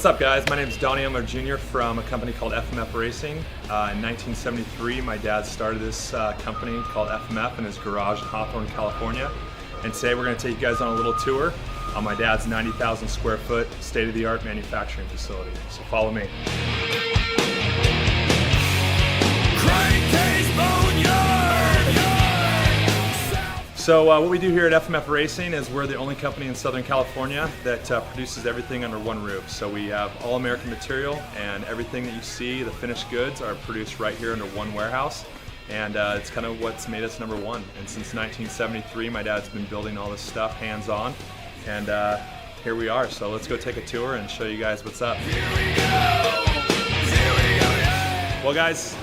What's up, guys? My name is Donnie Emler Jr. from a company called FMF Racing. In 1973, my dad started this company called FMF in his garage in Hawthorne, California. And today we're going to take you guys on a little tour on my dad's 90,000 square foot state-of-the-art manufacturing facility. So follow me. So what we do here at FMF Racing is we're the only company in Southern California that produces everything under one roof. So we have all American material, and everything that you see, the finished goods, are produced right here under one warehouse. And it's kind of what's made us number one. And since 1973, my dad's been building all this stuff hands-on. And here we are. So let's go take a tour and show you guys what's up. Here we go. Here we go, yeah. Well, guys,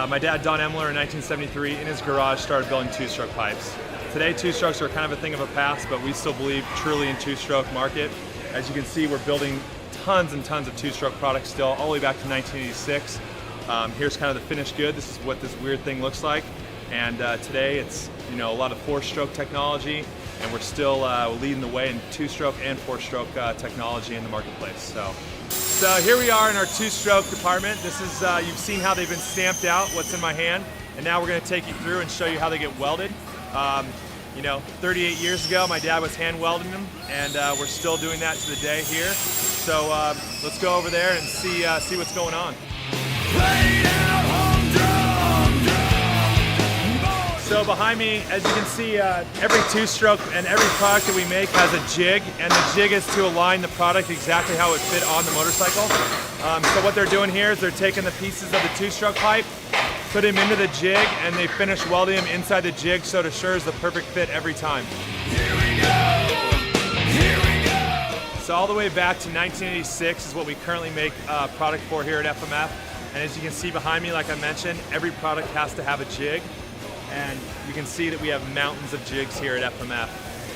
my dad, Don Emler, in 1973, in his garage, started building two-stroke pipes. Today, two-strokes are kind of a thing of a past, but we still believe truly in two-stroke market. As you can see, we're building tons and tons of two-stroke products still, all the way back to 1986. Here's kind of the finished good. This is what this weird thing looks like. And today, it's a lot of four-stroke technology, and we're still leading the way in two-stroke and four-stroke technology in the marketplace. So here we are in our two-stroke department. This is you've seen how they've been stamped out. What's in my hand, and now we're going to take you through and show you how they get welded. 38 years ago, my dad was hand welding them, and we're still doing that to the day here. So let's go over there and see what's going on. So behind me, as you can see, every two-stroke and every product that we make has a jig, and the jig is to align the product exactly how it fit on the motorcycle. So what they're doing here is they're taking the pieces of the two-stroke pipe, put them into the jig, and they finish welding them inside the jig so it assures the perfect fit every time. Here we go. Here we go. So all the way back to 1986 is what we currently make product for here at FMF. And as you can see behind me, like I mentioned, every product has to have a jig. And you can see that we have mountains of jigs here at FMF.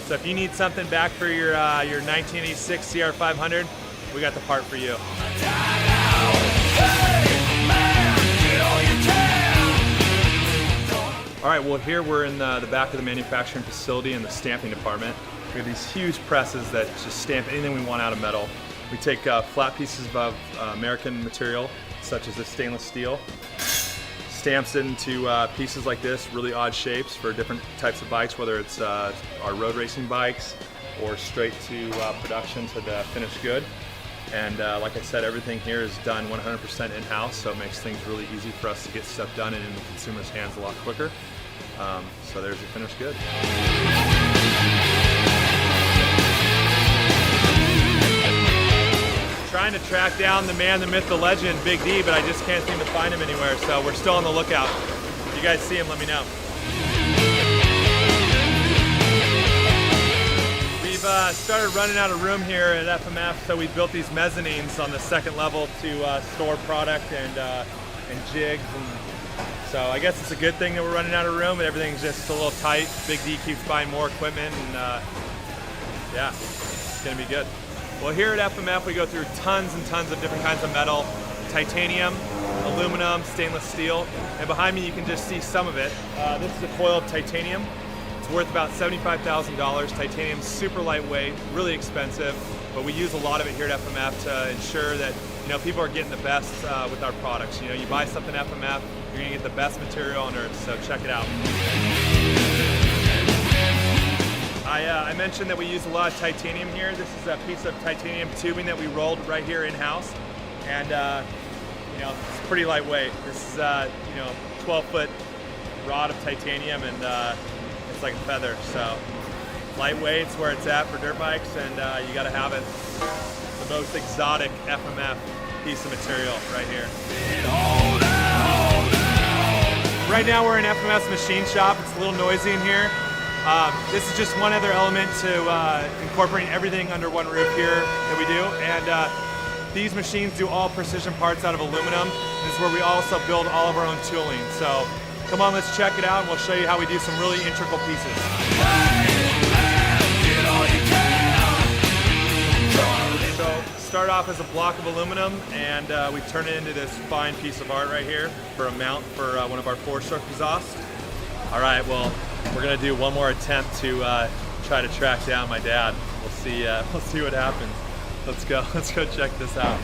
So if you need something back for your 1986 CR500, we got the part for you. All right, well, here we're in the back of the manufacturing facility in the stamping department. We have these huge presses that just stamp anything we want out of metal. We take flat pieces of American material, such as this stainless steel, stamps it into pieces like this, really odd shapes for different types of bikes, whether it's our road racing bikes or straight to production to the finished good. And like I said, everything here is done 100% in-house, so it makes things really easy for us to get stuff done and in the consumer's hands a lot quicker. So there's the finished good. Trying to track down the man, the myth, the legend, Big D, but I just can't seem to find him anywhere, so we're still on the lookout. If you guys see him, let me know. We've started running out of room here at FMF, so we built these mezzanines on the second level to store product and jigs. And so I guess it's a good thing that we're running out of room and everything's just a little tight. Big D keeps buying more equipment, and yeah, it's gonna be good. Well, here at FMF, we go through tons and tons of different kinds of metal: titanium, aluminum, stainless steel, and behind me you can just see some of it. This is a coil of titanium. It's worth about $75,000. Titanium's super lightweight, really expensive, but we use a lot of it here at FMF to ensure that people are getting the best with our products. You buy something at FMF, you're gonna get the best material on earth, so check it out. I mentioned that we use a lot of titanium here. This is a piece of titanium tubing that we rolled right here in-house, and it's pretty lightweight. This is 12-foot rod of titanium, and it's like a feather. So lightweight's where it's at for dirt bikes, and you got to have it. The most exotic FMF piece of material right here. Right now we're in FMF's machine shop. It's a little noisy in here. This is just one other element to incorporating everything under one roof here that we do. And these machines do all precision parts out of aluminum. This is where we also build all of our own tooling. So come on, let's check it out, and we'll show you how we do some really integral pieces. So start off as a block of aluminum, and we turn it into this fine piece of art right here for a mount for one of our four-stroke exhausts. All right, well, we're gonna do one more attempt to try to track down my dad. We'll see what happens. Let's go check this out.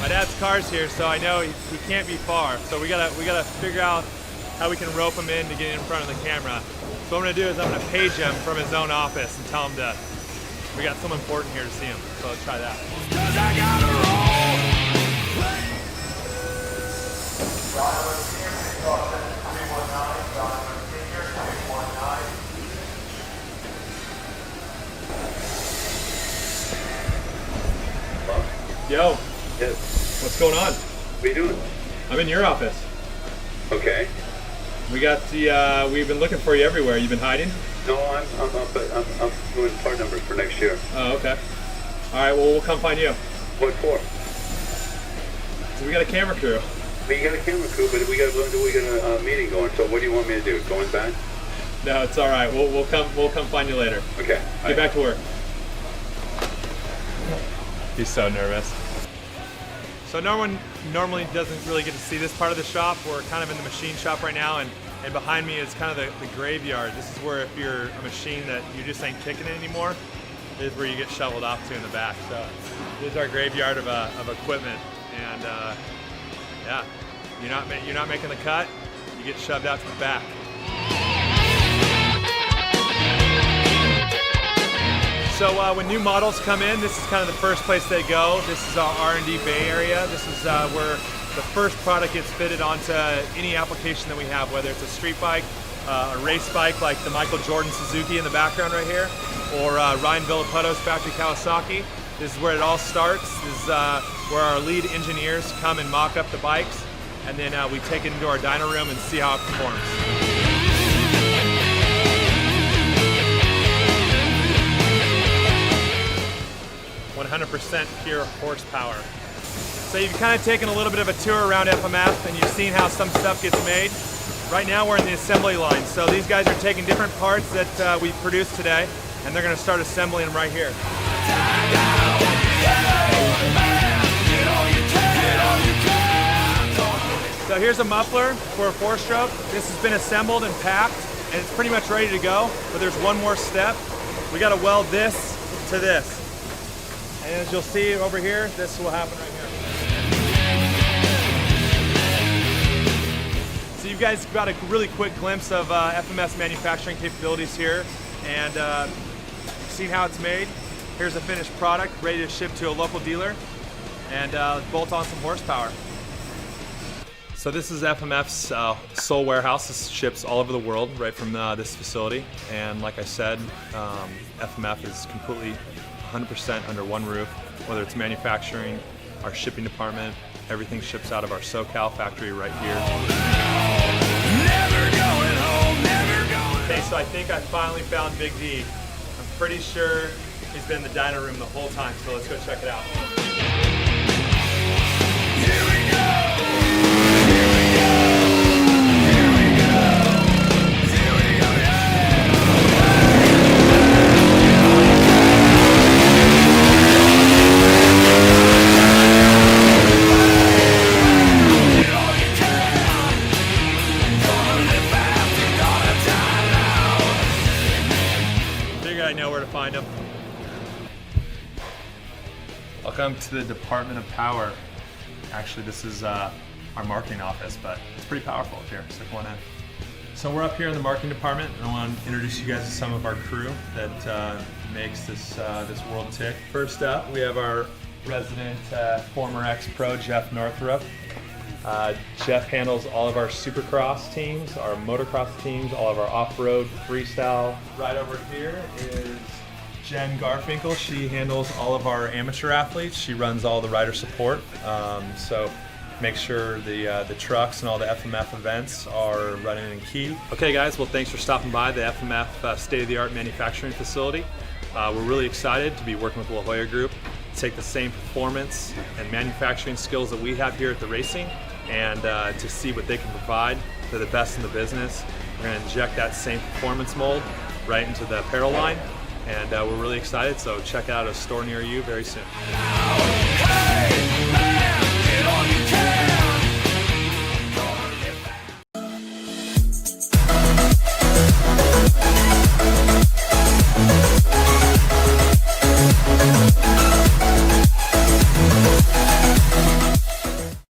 My dad's car's here, so I know he can't be far. So we gotta figure out how we can rope him in to get in front of the camera. So what I'm gonna do is I'm gonna page him from his own office and tell him we got someone important here to see him. So let's try that. Yo. Yes. What's going on? What are you doing? I'm in your office. Okay. We got we've been looking for you everywhere. You've been hiding? No, I'm doing part numbers for next year. Oh, okay. All right, well, we'll come find you. What for? So we got a camera crew. We got a camera crew, but we got a meeting going. So what do you want me to do? Going back? No, it's all right. We'll come find you later. Okay. Get back to work. He's so nervous. So no one normally doesn't really get to see this part of the shop. We're kind of in the machine shop right now, and behind me is kind of the graveyard. This is where if you're a machine that you just ain't kicking it anymore, this is where you get shoveled off to in the back. So this is our graveyard of equipment, and yeah, you're not making the cut, you get shoved out to the back. So when new models come in, this is kind of the first place they go. This is our R&D Bay Area. This is where the first product gets fitted onto any application that we have, whether it's a street bike, a race bike like the Michael Jordan Suzuki in the background right here, or Ryan Villapato's factory Kawasaki. This is where it all starts. This is where our lead engineers come and mock up the bikes, and then we take it into our dyno room and see how it performs. 100% pure horsepower. So you've kind of taken a little bit of a tour around FMF and you've seen how some stuff gets made. Right now we're in the assembly line. So these guys are taking different parts that we produced today and they're going to start assembling them right here. So here's a muffler for a 4-stroke. This has been assembled and packed and it's pretty much ready to go, but there's one more step. We got to weld this to this. And as you'll see over here, this will happen right here. So you guys got a really quick glimpse of FMF's manufacturing capabilities here, and seen how it's made. Here's a finished product ready to ship to a local dealer, and bolt on some horsepower. So this is FMF's sole warehouse. This ships all over the world right from this facility, and like I said, FMF is completely 100% under one roof, whether it's manufacturing, our shipping department, everything ships out of our SoCal factory right here. Never going home, never going. Okay, so I think I finally found Big D. I'm pretty sure he's been in the dyno room the whole time, so let's go check it out. Here we go! I know where to find them. Welcome to the Department of Power. Actually, this is our marketing office, but it's pretty powerful up here, so come on in. So we're up here in the marketing department, and I want to introduce you guys to some of our crew that makes this world tick. First up, we have our resident former ex-pro, Jeff Northrup. Jeff handles all of our supercross teams, our motocross teams, all of our off-road freestyle. Right over here is Jen Garfinkel. She handles all of our amateur athletes. She runs all the rider support. So make sure the trucks and all the FMF events are running in key. Okay guys, well thanks for stopping by the FMF state-of-the-art manufacturing facility. We're really excited to be working with La Jolla Group to take the same performance and manufacturing skills that we have here at the racing and to see what they can provide. They're the best in the business. We're going to inject that same performance mold right into the apparel line, and we're really excited, so check out a store near you very soon.